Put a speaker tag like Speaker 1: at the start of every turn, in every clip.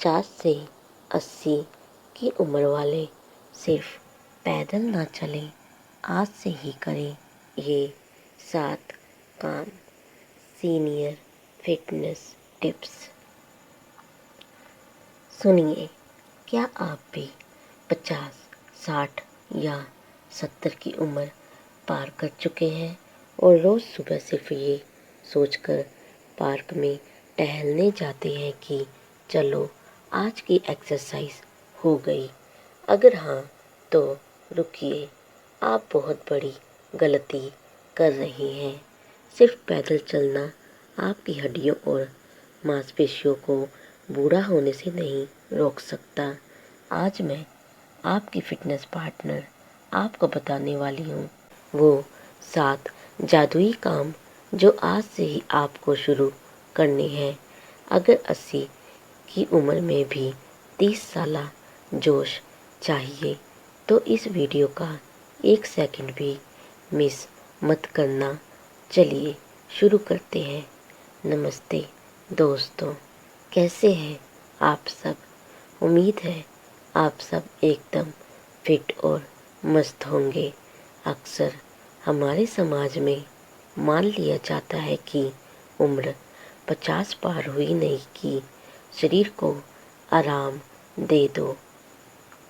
Speaker 1: 50 से 80 की उम्र वाले सिर्फ पैदल ना चलें, आज से ही करें ये 7 काम सीनियर फिटनेस टिप्स। सुनिए, क्या आप भी 50, 60 या 70 की उम्र पार कर चुके हैं और रोज़ सुबह सिर्फ ये सोचकर पार्क में टहलने जाते हैं कि चलो आज की एक्सरसाइज हो गई? अगर हाँ, तो रुकिए, आप बहुत बड़ी गलती कर रहे हैं। सिर्फ पैदल चलना आपकी हड्डियों और मांसपेशियों को बूढ़ा होने से नहीं रोक सकता। आज मैं आपकी फिटनेस पार्टनर आपको बताने वाली हूँ वो 7 जादुई काम जो आज से ही आपको शुरू करने हैं। अगर 80 की उम्र में भी 30 साला जोश चाहिए तो इस वीडियो का 1 सेकंड भी मिस मत करना। चलिए शुरू करते हैं। नमस्ते दोस्तों, कैसे हैं आप सब? उम्मीद है आप सब एकदम फिट और मस्त होंगे। अक्सर हमारे समाज में मान लिया जाता है कि उम्र 50 पार हुई नहीं कि शरीर को आराम दे दो,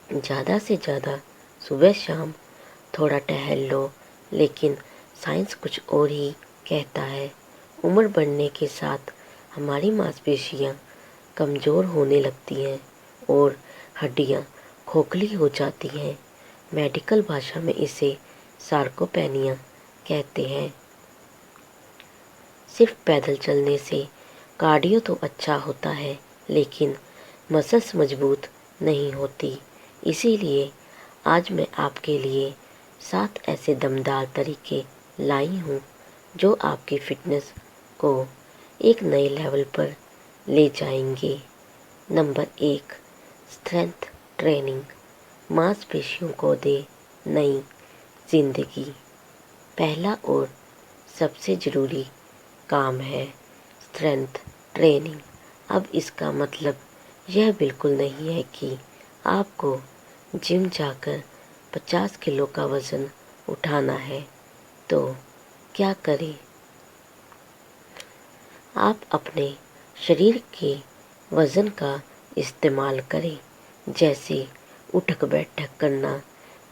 Speaker 1: ज़्यादा से ज़्यादा सुबह शाम थोड़ा टहल लो। लेकिन साइंस कुछ और ही कहता है। उम्र बढ़ने के साथ हमारी मांसपेशियां कमज़ोर होने लगती हैं और हड्डियां खोखली हो जाती हैं। मेडिकल भाषा में इसे सार्कोपेनिया कहते हैं। सिर्फ पैदल चलने से कार्डियो तो अच्छा होता है, लेकिन मसल्स मजबूत नहीं होती। इसीलिए आज मैं आपके लिए 7 ऐसे दमदार तरीके लाई हूँ जो आपकी फिटनेस को एक नए लेवल पर ले जाएंगे। Number 1, strength training. मांसपेशियों को दे नई जिंदगी। पहला और सबसे ज़रूरी काम है स्ट्रेंथ ट्रेनिंग। अब इसका मतलब यह बिल्कुल नहीं है कि आपको जिम जाकर 50 किलो का वज़न उठाना है। तो क्या करें? आप अपने शरीर के वज़न का इस्तेमाल करें, जैसे उठक बैठक करना,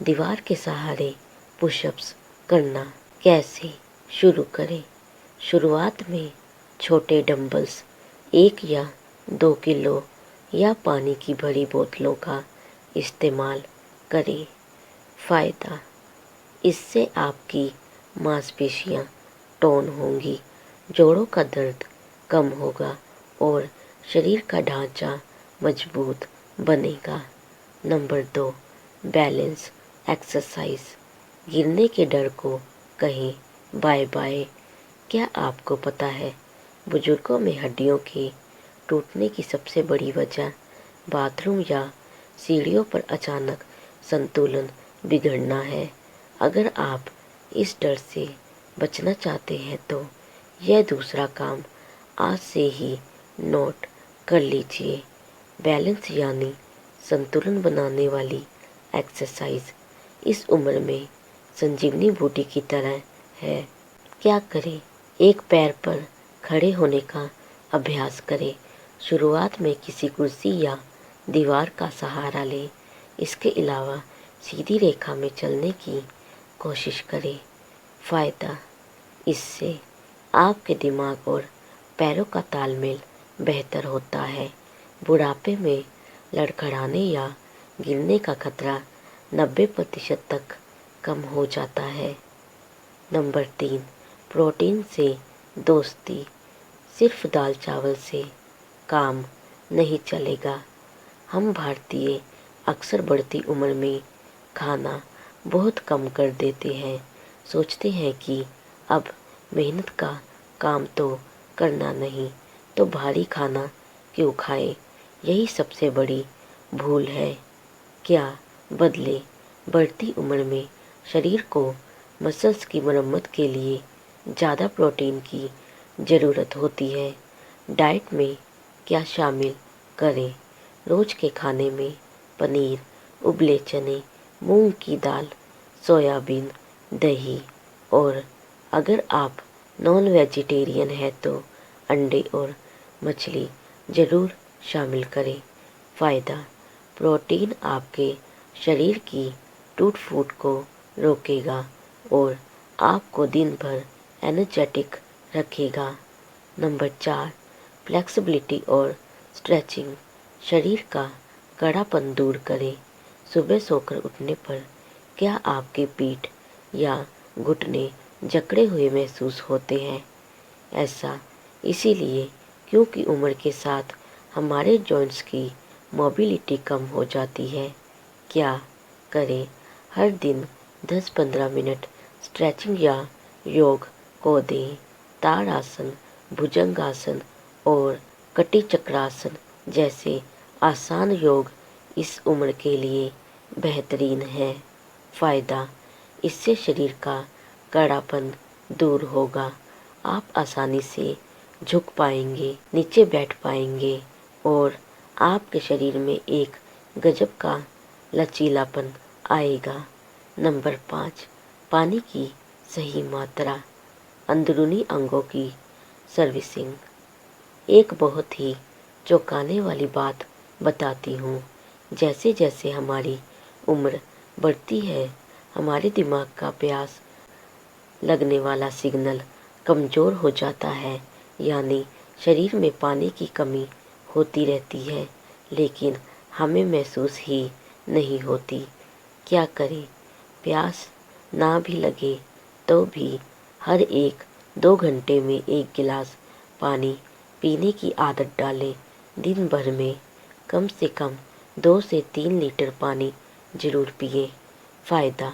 Speaker 1: दीवार के सहारे पुशअप्स करना। कैसे शुरू करें? शुरुआत में छोटे डंबल्स 1 या 2 किलो या पानी की भरी बोतलों का इस्तेमाल करें। फ़ायदा, इससे आपकी मांसपेशियां टोन होंगी, जोड़ों का दर्द कम होगा और शरीर का ढांचा मजबूत बनेगा। Number 2, balance exercise. गिरने के डर को कहें बाय बाय। क्या आपको पता है बुजुर्गों में हड्डियों के टूटने की सबसे बड़ी वजह बाथरूम या सीढ़ियों पर अचानक संतुलन बिगड़ना है? अगर आप इस डर से बचना चाहते हैं तो यह दूसरा काम आज से ही नोट कर लीजिए। बैलेंस यानी संतुलन बनाने वाली एक्सरसाइज इस उम्र में संजीवनी बूटी की तरह है। क्या करें? एक पैर पर खड़े होने का अभ्यास करें। शुरुआत में किसी कुर्सी या दीवार का सहारा लें। इसके अलावा सीधी रेखा में चलने की कोशिश करें। फ़ायदा, इससे आपके दिमाग और पैरों का तालमेल बेहतर होता है। बुढ़ापे में लड़खड़ाने या गिरने का खतरा 90% तक कम हो जाता है। नंबर 3, प्रोटीन से दोस्ती। सिर्फ दाल चावल से काम नहीं चलेगा। हम भारतीय अक्सर बढ़ती उम्र में खाना बहुत कम कर देते हैं। सोचते हैं कि अब मेहनत का काम तो करना नहीं, तो भारी खाना क्यों खाएं? यही सबसे बड़ी भूल है। क्या बदले? बढ़ती उम्र में शरीर को मसल्स की मरम्मत के लिए ज़्यादा प्रोटीन की ज़रूरत होती है। डाइट में क्या शामिल करें? रोज के खाने में पनीर, उबले चने, मूंग की दाल, सोयाबीन, दही और अगर आप नॉन वेजिटेरियन है तो अंडे और मछली ज़रूर शामिल करें। फ़ायदा: प्रोटीन आपके शरीर की टूट फूट को रोकेगा और आपको दिन भर एनर्जेटिक रखेगा। नंबर 4, फ्लेक्सिबिलिटी और स्ट्रेचिंग शरीर का कड़ापन दूर करें। सुबह सोकर उठने पर क्या आपकी पीठ या घुटने जकड़े हुए महसूस होते हैं? ऐसा इसीलिए क्योंकि उम्र के साथ हमारे जॉइंट्स की मोबिलिटी कम हो जाती है। क्या करें? हर दिन 10-15 मिनट स्ट्रेचिंग या योग को दें। ताड़ासन, भुजंगासन और कटी चक्रासन जैसे आसान योग इस उम्र के लिए बेहतरीन है। फ़ायदा: इससे शरीर का कड़ापन दूर होगा। आप आसानी से झुक पाएंगे, नीचे बैठ पाएंगे और आपके शरीर में एक गजब का लचीलापन आएगा। नंबर 5, पानी की सही मात्रा। अंदरूनी अंगों की सर्विसिंग। एक बहुत ही चौंकाने वाली बात बताती हूँ। जैसे जैसे हमारी उम्र बढ़ती है, हमारे दिमाग का प्यास लगने वाला सिग्नल कमज़ोर हो जाता है, यानी शरीर में पानी की कमी होती रहती है, लेकिन हमें महसूस ही नहीं होती। क्या करें? प्यास ना भी लगे तो भी हर 1-2 घंटे में 1 गिलास पानी पीने की आदत डालें। दिन भर में कम से कम 2 से 3 लीटर पानी ज़रूर पिएं। फ़ायदा: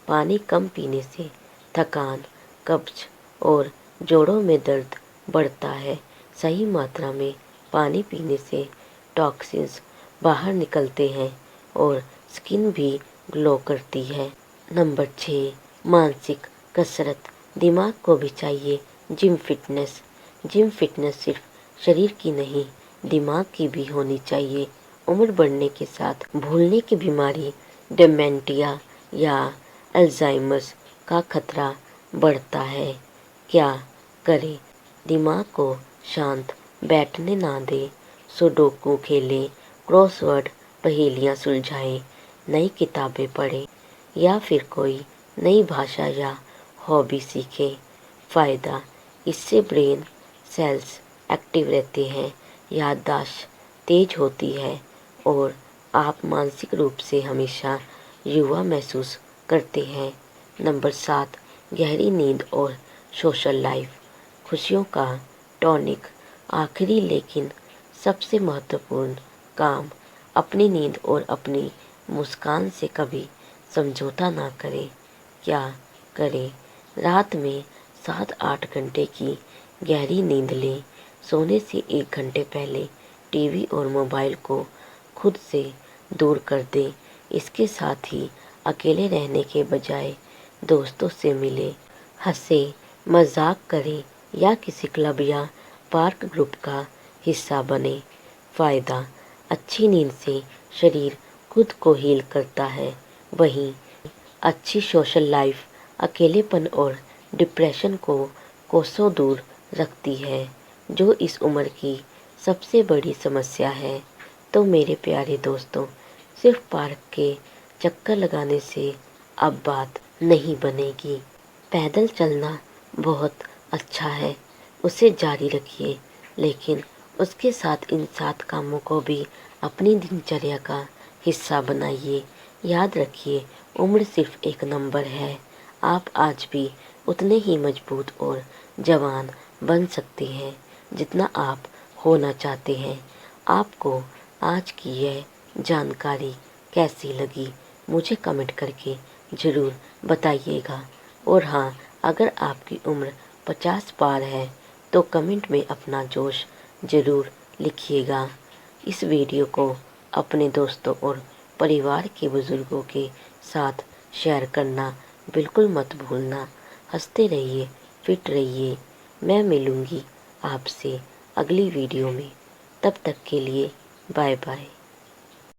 Speaker 1: पानी कम पीने से थकान, कब्ज और जोड़ों में दर्द बढ़ता है। सही मात्रा में पानी पीने से टॉक्सिन्स बाहर निकलते हैं और स्किन भी ग्लो करती है। नंबर 6, मानसिक कसरत। दिमाग को भी चाहिए जिम फिटनेस। जिम फिटनेस सिर्फ शरीर की नहीं, दिमाग की भी होनी चाहिए। उम्र बढ़ने के साथ भूलने की बीमारी, डिमेंटिया या अल्जाइमर्स का खतरा बढ़ता है। क्या करें? दिमाग को शांत बैठने ना दें। सुडोकू खेलें, क्रॉसवर्ड पहेलियाँ सुलझाएं, नई किताबें पढ़ें या फिर कोई नई भाषा या हॉबी सीखें। फ़ायदा: इससे ब्रेन सेल्स एक्टिव रहते हैं, याददाश्त तेज होती है और आप मानसिक रूप से हमेशा युवा महसूस करते हैं। नंबर 7, गहरी नींद और सोशल लाइफ। खुशियों का टॉनिक। आखिरी लेकिन सबसे महत्वपूर्ण काम, अपनी नींद और अपनी मुस्कान से कभी समझौता ना करें। क्या करें? रात में 7-8 घंटे की गहरी नींद लें। सोने से 1 घंटे पहले टीवी और मोबाइल को खुद से दूर कर दें। इसके साथ ही अकेले रहने के बजाय दोस्तों से मिलें, हंसें, मजाक करें या किसी क्लब या पार्क ग्रुप का हिस्सा बने। फ़ायदा: अच्छी नींद से शरीर खुद को हील करता है, वहीं अच्छी सोशल लाइफ अकेलेपन और डिप्रेशन को कोसों दूर रखती है, जो इस उम्र की सबसे बड़ी समस्या है। तो मेरे प्यारे दोस्तों, सिर्फ पार्क के चक्कर लगाने से अब बात नहीं बनेगी। पैदल चलना बहुत अच्छा है, उसे जारी रखिए, लेकिन उसके साथ इन 7 कामों को भी अपनी दिनचर्या का हिस्सा बनाइए। याद रखिए, उम्र सिर्फ एक नंबर है। आप आज भी उतने ही मजबूत और जवान बन सकते हैं जितना आप होना चाहते हैं। आपको आज की यह जानकारी कैसी लगी, मुझे कमेंट करके ज़रूर बताइएगा। और हाँ, अगर आपकी उम्र 50 पार है तो कमेंट में अपना जोश ज़रूर लिखिएगा। इस वीडियो को अपने दोस्तों और परिवार के बुज़ुर्गों के साथ शेयर करना बिल्कुल मत भूलना। हंसते रहिए, फिट रहिए। मैं मिलूँगी आपसे अगली वीडियो में। तब तक के लिए बाय बाय।